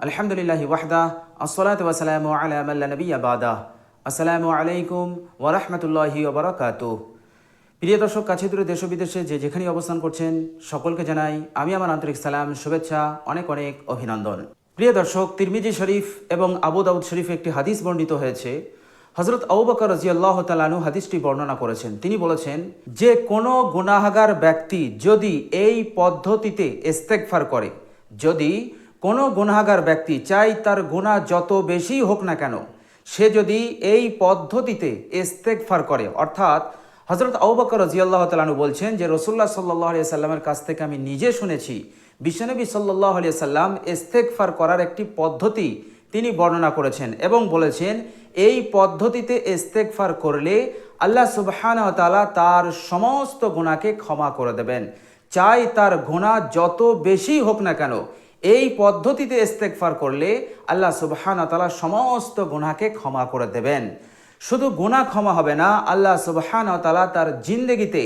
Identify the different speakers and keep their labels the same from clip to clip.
Speaker 1: আলহামদুলিল্লাহি ওয়াহদা আসসালাতু ওয়াসসালামু আলা মান লা নাবিয়্যা বাদা। আসসালামু আলাইকুম ওয়া রাহমাতুল্লাহি ওয়া বারাকাতুহু। প্রিয় দর্শক, কাছে দূরে দেশ ও বিদেশে যে যেখানেই অবস্থান করছেন সকলকে জানাই আমি আমার আন্তরিক সালাম, শুভেচ্ছা, অনেক অনেক অভিনন্দন। প্রিয় দর্শক, তিরমিজি শরীফ এবং আবু দাউদ শরীফে একটি হাদিস বর্ণিত হয়েছে। হযরত আবু বকর রাদিয়াল্লাহু তাআলা আনহু হাদিসটি বর্ণনা করেছেন। তিনি বলেছেন যে কোনো গুনাহগার ব্যক্তি যদি এই পদ্ধতিতে ইস্তেগফার করে, যদি কোনো গুনাহগার ব্যক্তি চাই তার গুনাহ যত বেশি হোক না কেন, সে যদি এই পদ্ধতিতে ইস্তেগফার করে, অর্থাৎ হযরত আবু বকর রাদিয়াল্লাহু তাআলা আনহু বলছেন যে রাসূলুল্লাহ সাল্লাল্লাহু আলাইহি সাল্লামের কাছ থেকে আমি নিজে শুনেছি, বিশ্বনবী সাল্লাল্লাহু আলাইহি সাল্লাম ইস্তেগফার করার একটি পদ্ধতি তিনি বর্ণনা করেছেন এবং বলেছেন এই পদ্ধতিতে ইস্তেগফার করলে আল্লাহ সুবহানাহু ওয়া তাআলা তার সমস্ত গুনাহকে ক্ষমা করে দেবেন। চাই তার গুনাহ যত বেশি হোক না কেন, এই পদ্ধতিতে ইস্তেগফার করলে আল্লাহ সুবহানাহু ওয়া তাআলা সমস্ত গুনাহকে ক্ষমা করে দেবেন। শুধু গুনাহ ক্ষমা হবে না, আল্লাহ সুবহানাহু ওয়া তাআলা তার জিন্দেগিতে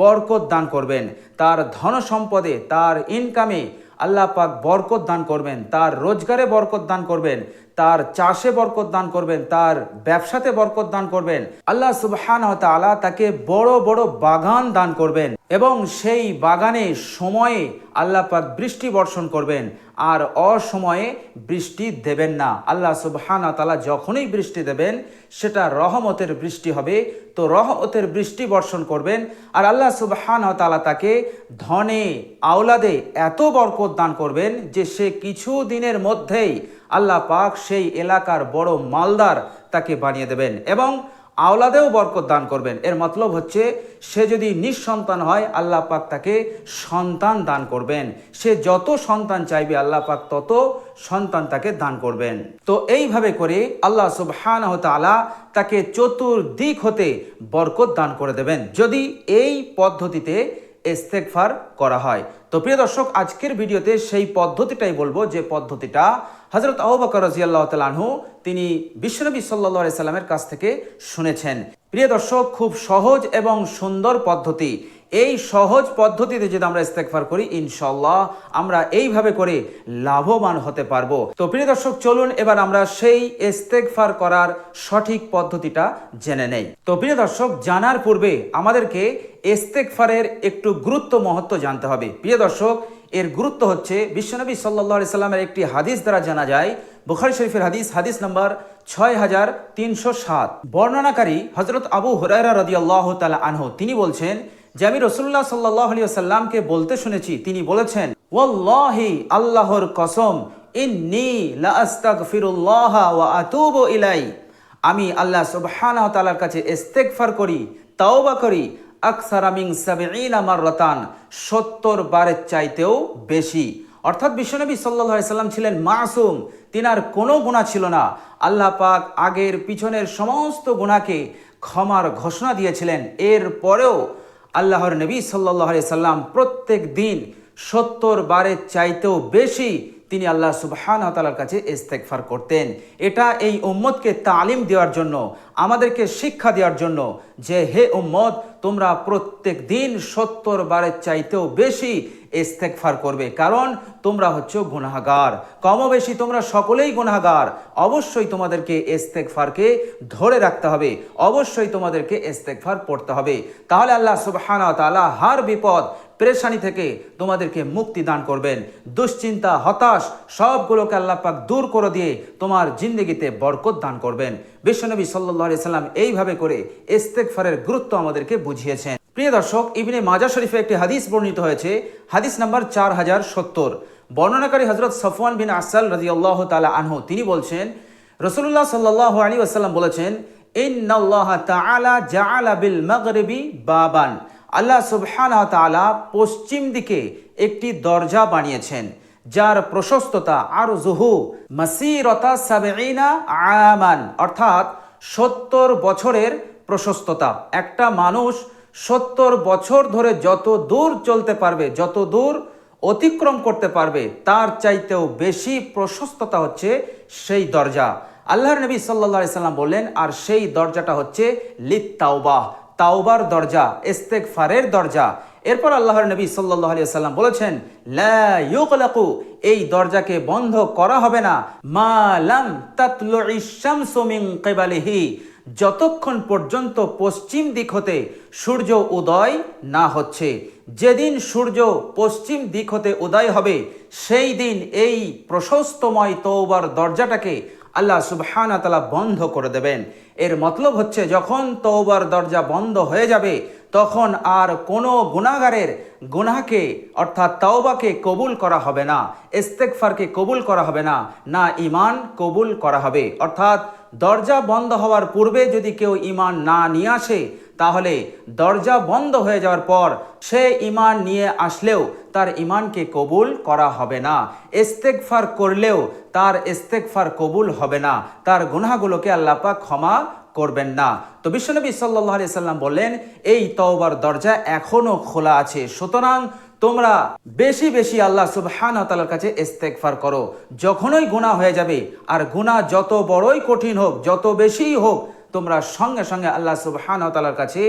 Speaker 1: বরকত দান করবেন, তার ধন সম্পদে, তার ইনকামে আল্লাহ পাক বরকত দান করবেন, তার রোজগারে বরকত দান করবেন, তার চাষে বরকত দান করবেন, তার ব্যবসাতে বরকত দান করবেন। আল্লাহ সুবহানাহু ওয়া তাআলা তাকে বড় বড় বাগান দান করবেন এবং সেই বাগানে সময়ে আল্লাহ পাক বৃষ্টি বর্ষণ করবেন আর অসময়ে বৃষ্টি দেবেন না। আল্লাহ সুবহানাহু ওয়া তাআলা যখনই বৃষ্টি দেবেন সেটা রহমতের বৃষ্টি হবে, তো রহমতের বৃষ্টি বর্ষণ করবেন। আর আল্লাহ সুবহানাহু ওয়া তাআলা তাকে ধনে আওলাদে এত বরকত দান করবেন যে সে কিছু দিনের মধ্যেই আল্লাহ পাক সেই এলাকার বড় মালদার তাকে বানিয়ে দেবেন এবং আওলাদেও বরকত দান করবেন। এর মতলব হচ্ছে সে যদি নিঃসন্তান হয় আল্লাহ পাক তাকে সন্তান দান করবেন, সে যত সন্তান চাইবে আল্লাহ পাক তত সন্তান তাকে দান করবেন। তো এইভাবে করে আল্লাহ সুবহানাহু ওয়া তাআলা তাকে চতুর্দিক হতে বরকত দান করে দেবেন যদি এই পদ্ধতিতে ইস্তেগফার করা হয়। তো প্রিয় দর্শক, আজকের ভিডিওতে সেই পদ্ধতিটাই বলবো যে পদ্ধতিটা হযরত আবু বকর রাদিয়াল্লাহু তাআলা আনহু তিনি বিশ্বনবী সাল্লাল্লাহু আলাইহি সাল্লামের কাছ থেকে শুনেছেন। প্রিয় দর্শক, খুব সহজ এবং সুন্দর পদ্ধতি। এই সহজ পদ্ধতিতে যদি আমরা ইস্তেগফার করি ইনশাআল্লাহ আমরা এইভাবে করে লাভবান হতে পারবো। তো প্রিয় দর্শক, চলুন এবার আমরা সেই ইস্তেগফার করার সঠিক পদ্ধতিটা জেনে নেই। তো প্রিয় দর্শক, জানার পূর্বে আমাদেরকে ইস্তেগফারের একটু গুরুত্ব মহত্ব জানতে হবে। প্রিয় দর্শক, এর গুরুত্ব হচ্ছে বিশ্বনবী সাল্লাল্লাহু আলাইহি সাল্লামের একটি হাদিস দ্বারা জানা যায়। বুখারী শরীফের হাদিস, হাদিস নাম্বার 6307। বর্ণনাকারী হযরত আবু হুরায়রা রাদিয়াল্লাহু তাআলা আনহু তিনি বলছেন যে আমি রাসূলুল্লাহ সাল্লাল্লাহু আলাইহি ওয়াসাল্লামকে বলতে শুনেছি, তিনি বলেছেন ওয়াল্লাহি, আল্লাহর কসম, ইন্নী লা আস্তাগফিরুল্লাহ ওয়া আতুবু ইলাই, আমি আল্লাহ সুবহানাহু ওয়া তাআলার কাছে ইস্তেগফার করি, তাওবা করি, আকসারা মিন ৭০ মাররাতান, ৭০ বারের চাইতেও বেশি। অর্থাৎ বিশ্বনবী সাল্লাল্লাহু আলাইহি সাল্লাম ছিলেন মাসুম, তিনার কোনো গুনাহ ছিল না। আল্লাহ পাক আগের পিছনের সমস্ত গুনাহকে ক্ষমার ঘোষণা দিয়েছিলেন। এর পরেও আল্লাহর নবী সাল্লাল্লাহু আলাইহি সাল্লাম প্রত্যেক দিন ৭০ বারের চাইতেও বেশি তিনি আল্লাহ সুবহানাহু ওয়া তাআলার কাছে ইস্তেগফার করতেন। এটা এই উম্মতকে তালিম দেওয়ার জন্য, আমাদেরকে শিক্ষা দেওয়ার জন্য যে হে উম্মত, তোমরা প্রত্যেক দিন ৭০ বারের চাইতেও বেশি ইস্তেগফার করবে, কারণ তোমরা হচ্ছে গুনাহগার, কম বেশি তোমরা সকলেই গুনাহগার। অবশ্যই তোমাদেরকে ইস্তেগফারকে ধরে রাখতে হবে, অবশ্যই তোমাদেরকে ইস্তেগফার পড়তে হবে। তাহলে আল্লাহ সুবহানাহু ওয়া তাআলা হার বিপদ পেরেশানি থেকে তোমাদেরকে মুক্তি দান করবেন। দুশ্চিন্তা, হতাশ সবগুলোকে আল্লাহ পাক দূর করে দিয়ে তোমার জিন্দেগিতে বরকত দান করবেন। বিশ্বনবী সাল্লাল্লাহু আলাইহি সাল্লাম এইভাবে করে ইস্তেগফারের গুরুত্ব আমাদেরকে বুঝিয়েছেন। প্রিয় দর্শক, ইবনে মাজাহ শরীফে একটি হাদিস বর্ণিত হয়েছে, হাদিস নাম্বার 4070। বর্ণনাকারী হযরত সফওয়ান বিন আসাল রাদিয়াল্লাহু তাআলা আনহু তিনি বলছেন রাসূলুল্লাহ সাল্লাল্লাহু আলাইহি ওয়াসাল্লাম বলেছেন ইন্নাল্লাহা তাআলা জাআলা বিল মাগরিবি বাবান, আল্লাহ সুবহানাহু ওয়া তাআলা পশ্চিম দিকে একটি দরজা বানিয়েছেন যার প্রশস্ততা আরজুহু মাসিরাতা ৭০ আমান, অর্থাৎ ৭০ বছরের প্রশস্ততা। একটা মানুষ ৭০ বছর ধরে যত দূর চলতে পারবে, যত দূর অতিক্রম করতে পারবে, তার চাইতেও বেশি প্রশস্ততা হচ্ছে সেই দরজা। আল্লাহর নবী সাল্লাল্লাহু আলাইহি সাল্লাম বললেন আর সেই দরজাটা হচ্ছে লিত তাওবাহ, তাওবার দরজা, ইস্তেগফারের দরজা। এরপর আল্লাহর নবী সাল্লাল্লাহু আলাইহি ওয়াসাল্লাম বলেছেন, লা ইউগলাকু, এই দরজাকে বন্ধ করা হবে না, মা লাম তাতলুইশ শামসু মিন কিবালিহি, যতক্ষণ পর্যন্ত পশ্চিম দিক হতে সূর্য উদয় না হচ্ছে। যেদিন সূর্য পশ্চিম দিক হতে উদয় হবে সেই দিন এই প্রশস্তময় তওবার দরজাটাকে আল্লাহ সুবহানাহু ওয়া তাআলা বন্ধ করে দেবেন। এর মতলব হচ্ছে যখন তওবার দরজা বন্ধ হয়ে যাবে তখন আর কোনো গুনাহগারের গুনাহকে অর্থাৎ তওবাকে কবুল করা হবে না, ইস্তেগফারকে কবুল করা হবে না, না ঈমান কবুল করা হবে। অর্থাৎ দরজা বন্ধ হওয়ার পূর্বে যদি কেউ ঈমান না নিয়ে আসে তাহলে দরজা বন্ধ হয়ে যাওয়ার পর সে ঈমান নিয়ে আসলেও তার ঈমানকে কবুল করা হবে না, ইস্তেগফার করলেও তার ইস্তেগফার কবুল হবে না, তার গুনাহগুলোকে আল্লাহ পাক ক্ষমা করবেন না। তো বিশ্বনবী সাল্লাল্লাহু আলাইহি সাল্লাম বললেন, এই তওবার দরজা এখনো খোলা আছে, সুতরাং তোমরা বেশি বেশি আল্লাহ সুবহানাহু ওয়া তাআলার কাছে ইস্তেগফার করো। যখনই গুনাহ হয়ে যাবে, আর গুনাহ যত বড়ই কঠিন হোক, যত বেশিই হোক, তোমরা সঙ্গে সঙ্গে আল্লাহ সুবহানাহু ওয়া তাআলার কাছে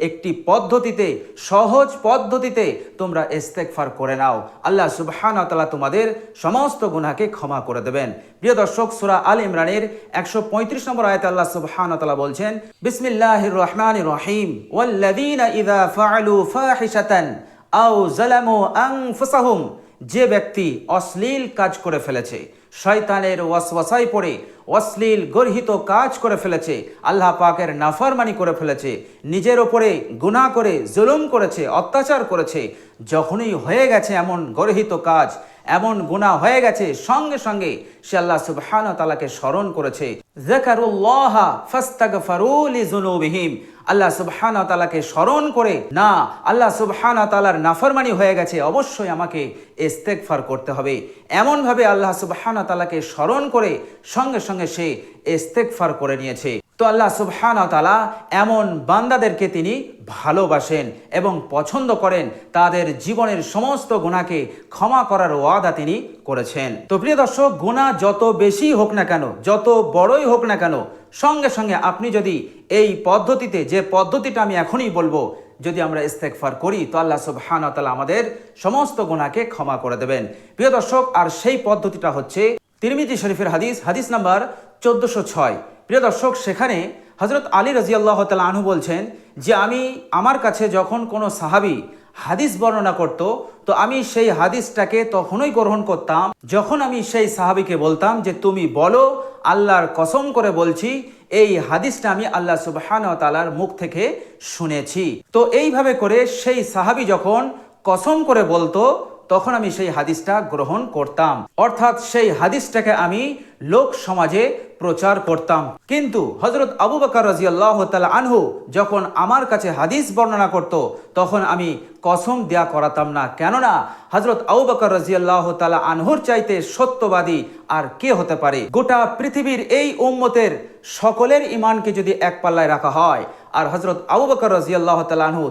Speaker 1: একটি পদ্ধতিতে, সহজ পদ্ধতিতে তোমরা ইস্তেগফার করে নাও। আল্লাহ সুবহানাহু ওয়া তাআলা তোমাদের সমস্ত গুনাহকে ক্ষমা করে দেবেন। প্রিয় দর্শক, সূরা আল ইমরানের 135 নম্বর আয়াতে আল্লাহ সুবহানাহু ওয়া তাআলা বলছেন, বিসমিল্লাহির রহমানির রহিম, ওয়াল্লাযীনা ইযা ফাআলু ফাহিশাতান আও যালামু আনফুসাহুম, যে ব্যক্তি অশ্লীল কাজ করে ফেলেছে, শয়তানের ওয়াসওয়াসায় পড়ে অশ্লীল গর্হিত কাজ করে ফেলেছে, আল্লাহ পাকের নাফরমানি করে ফেলেছে, নিজের ওপরে গুনাহ করে জুলুম করেছে, অত্যাচার করেছে, যখনই হয়ে গেছে এমন গর্হিত কাজ, এমন গুনাহ হয়ে গেছে, সঙ্গে সঙ্গে সে আল্লাহ সুবহানাহু ওয়া তাআলাকে স্মরণ করেছে, যাকারুল্লাহ ফাস্তাগফারু লিযুনুবিহিম, আল্লাহ সুবহানাহু ওয়া তাআলাকে স্মরণ করে, না আল্লাহ সুবহানাহু ওয়া তাআলার নাফরমানি হয়ে গেছে, অবশ্যই আমাকে ইস্তেগফার করতে হবে, এমনভাবে আল্লাহ সুবহানাহু ওয়া তাআলাকে স্মরণ করে সঙ্গে সঙ্গে সে ইস্তেগফার করে নিয়েছে। তো আল্লাহ সুবহানাহু ওয়া তাআলা এমন বান্দাদেরকে তিনি ভালোবাসেন এবং পছন্দ করেন, তাদের জীবনের সমস্ত গুনাহকে ক্ষমা করার ওয়াদা তিনি করেছেন। তো প্রিয় দর্শক, গুনাহ যত বেশি হোক না কেন, যত বড়ই হোক না কেন, সঙ্গে সঙ্গে আপনি যদি এই পদ্ধতিতে, যে পদ্ধতিটা আমি এখনই বলবো, যদি আমরা ইস্তেগফার করি তো আল্লাহ সুবহানাহু ওয়া তাআলা আমাদের সমস্ত গুনাহকে ক্ষমা করে দেবেন। প্রিয় দর্শক, আর সেই পদ্ধতিটা হচ্ছে তিরমিজি শরীফের হাদিস, হাদিস নাম্বার 1406। প্রিয় দর্শক, সেখানে হযরত আলী রাদিয়াল্লাহু তাআলা আনহু বলছেন যে আমার কাছে যখন কোনো সাহাবী হাদিস বর্ণনা করত তো আমি সেই হাদিসটাকে তখনই গ্রহণ করতাম যখন আমি সেই সাহাবীকে বলতাম যে তুমি বলো, আল্লাহর কসম করে বলছি এই হাদিসটা আমি আল্লাহ সুবহানাহু ওয়া তাআলার মুখ থেকে শুনেছি। তো এইভাবে করে সেই সাহাবী যখন কসম করে বলতো তখন আমি সেই হাদিসটা গ্রহণ করতাম, অর্থাৎ সেই হাদিসটাকে আমি লোক সমাজে প্রচার করতাম। কিন্তু হযরত আবু বকর রাদিয়াল্লাহু তাআলা আনহু যখন আমার কাছে হাদিস বর্ণনা করত তখন আমি কসম দেয়া করাতাম না, কেননা হযরত আবু বকর রাদিয়াল্লাহু তাআলা আনহুর চাইতে সত্যবাদী আর কে হতে পারে? গোটা পৃথিবীর এই উম্মতের সকলের ঈমানকে যদি এক পাল্লায় রাখা হয় আর হযরত আবু বকর রাদিয়াল্লাহু তাআলা আনহু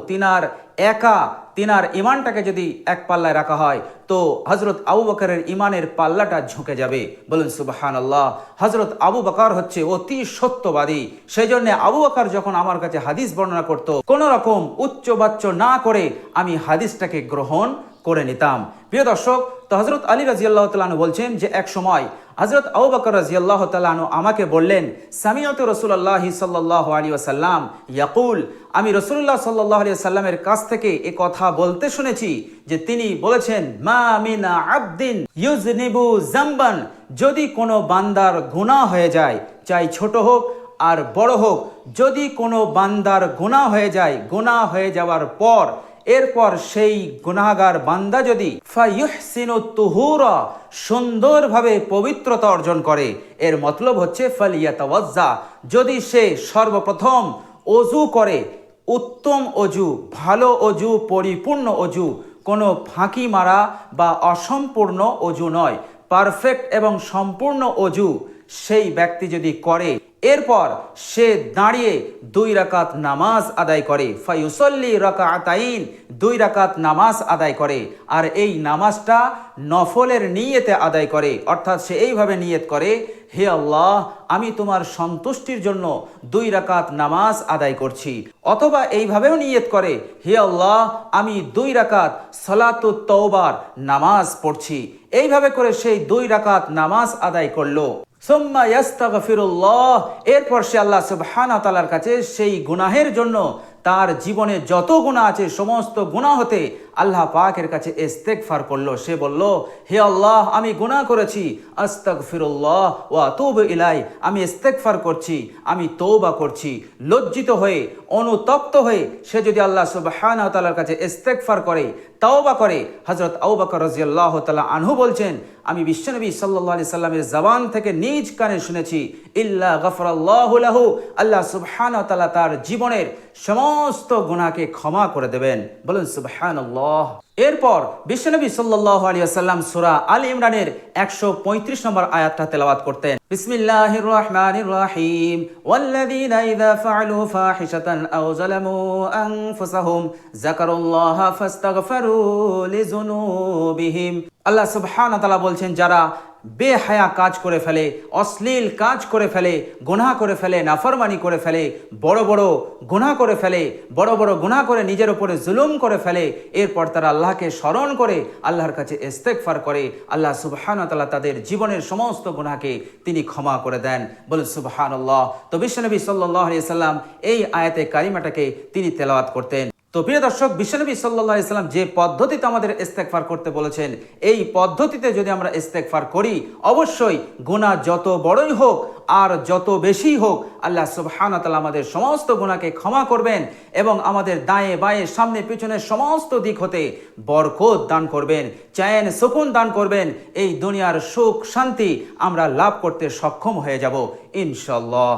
Speaker 1: তিনার ঈমানটাকে যদি এক পাল্লায় রাখা হয় তো হযরত আবু বকরের ঈমানের পাল্লাটা ঝুঁকে যাবে। বলুন সুবহানাল্লাহ। হযরত আবু বকর হচ্ছে অতি সত্যবাদী, সেই জন্য আবু বকর যখন আমার কাছে হাদিস বর্ণনা করত কোনো রকম উচ্চবাচ্য না করে আমি হাদিসটাকে গ্রহণ করে নিতাম। প্রিয় দর্শক, তো হযরত আলী রাদিয়াল্লাহু তাআলা আনহু বলছেন যে এক সময় হযরত আবু বকর রাদিয়াল্লাহু তাআলা আনহু আমাকে বললেন, সামিআতু রাসূলুল্লাহি সাল্লাল্লাহু আলাইহি ওয়াসাল্লাম ইয়াকুল, আমি রাসূলুল্লাহ সাল্লাল্লাহু আলাইহি ওয়াসাল্লামের কাছ থেকে এই কথা বলতে শুনেছি যে তিনি বলেছেন, মা মিন আবদিন ইউযনিবু যামবান, যদি কোনো বান্দার গুনাহ হয়ে যায়, চাই ছোট হোক আর বড় হোক, যদি কোনো বান্দার গুনাহ হয়ে যায়, গুনাহ হয়ে যাওয়ার পর এরপর সেই গুনাহগার বান্দা যদি ফায়ুহসিনু তুহুরা, সুন্দরভাবে পবিত্রতা অর্জন করে, এর মতলব হচ্ছে ফালিয়াতাওয়াজ্জা, যদি সে সর্বপ্রথম ওযু করে, উত্তম ওযু, ভালো ওযু, পরিপূর্ণ ওযু, কোনো ফাঁকি মারা বা অসম্পূর্ণ ওযু নয়, পারফেক্ট এবং সম্পূর্ণ ওযু, সেই ব্যক্তি যদি করে, এরপর সে দাঁড়িয়ে 2 রাকাত নামাজ আদায় করে, ফায়ুসল্লি রাকাতাইন, 2 রাকাত নামাজ আদায় করে, আর এই নামাজটা নফলের নিয়তে আদায় করে, অর্থাৎ সে এইভাবে নিয়ত করে, হে আল্লাহ, আমি তোমার সন্তুষ্টির জন্য 2 রাকাত নামাজ আদায় করছি। অথবা এইভাবেও নিয়ত করে, হে আল্লাহ, আমি 2 রাকাত সালাতুত তওবার নামাজ পড়ছি। এইভাবে করে সেই 2 রাকাত নামাজ আদায় করলো। সুম্মা ইয়াস্তাগফিরুল্লাহ, এরপর সে আল্লাহ সুবহানাহু ওয়া তাআলার কাছে সেই গুনাহের জন্য, তার জীবনে যত গুনাহ আছে সমস্ত গুনাহ হতে আল্লাহ পাকের কাছে ইস্তেগফার করলো। সে বলল, হে আল্লাহ, আমি গুনাহ করেছি, আস্তাগফিরুল্লাহ ওয়া আতুবু ইলাই, আমি ইস্তেগফার করছি, আমি তওবা করছি। লজ্জিত হয়ে, অনুতপ্ত হয়ে সে যদি আল্লাহ সুবহানাহু ওয়া তাআলার কাছে ইস্তেগফার করে, তওবা করে, হযরত আবু বকর রাদিয়াল্লাহু তাআলা আনহু বলছেন, আমি বিশ্বনবী সাল্লাল্লাহু আলাইহি সাল্লামের জবান থেকে নিজ কানে শুনেছি, ইল্লা গফরাল্লাহু লাহু, আল্লাহ সুবহানাহু ওয়া তাআলা তার জীবনের সমস্ত গুনাহকে ক্ষমা করে দেবেন। বলুন সুবহানাল্লাহ। এরপর বিশ্বনবী সাল্লাল্লাহু আলাইহি ওয়াসাল্লাম সূরা আল ইমরানের 135 নম্বর আয়াতটা তেলাওয়াত করতেন। বিসমিল্লাহির রহমানির রহিম, ওয়াল্লাযীনা ইযা ফাআলু ফাহিশাতান আও যালামু আনফুসাহুম যাকারুল্লাহা ফাস্তাগফারু লিযুনুবিহিম। আল্লাহ সুবহানাহু ওয়া তাআলা বলছেন, যারা বেহায়া কাজ করে ফেলে, অশ্লীল কাজ করে ফেলে, গুনাহ করে ফেলে, নাফরমানি করে ফেলে, বড় বড় গুনাহ করে ফেলে, বড় বড় গুনাহ করে নিজের উপরে জুলুম করে ফেলে, এরপর তারা আল্লাহকে স্মরণ করে আল্লাহর কাছে ইস্তেগফার করে, আল্লাহ সুবহানাহু ওয়া তাআলা তাদের জীবনের সমস্ত গুনাহকে তিনি ক্ষমা করে দেন। বলুন সুবহানাল্লাহ। তো বিশ্বনবী সাল্লাল্লাহু আলাইহি সাল্লাম এই আয়াতে কারিমাটাকে তিনি তেলাওয়াত করতেন। তো প্রিয় দর্শক, বিশ্বনবী সাল্লাল্লাহু আলাইহি সাল্লাম যে পদ্ধতিতে আমাদের ইস্তেগফার করতে বলেছেন, এই পদ্ধতিতে যদি আমরা ইস্তেগফার করি, অবশ্যই গুনাহ যত বড়ই হোক আর যত বেশি হোক, আল্লাহ সুবহানাহু ওয়া তাআলা আমাদের সমস্ত গুনাহকে ক্ষমা করবেন এবং আমাদের দায়ে বায়ে সামনে পিছনে সমস্ত দিক হতে বরকত দান করবেন, চैन সুকুন দান করবেন। এই দুনিয়ার সুখ শান্তি আমরা লাভ করতে সক্ষম হয়ে যাব ইনশাআল্লাহ।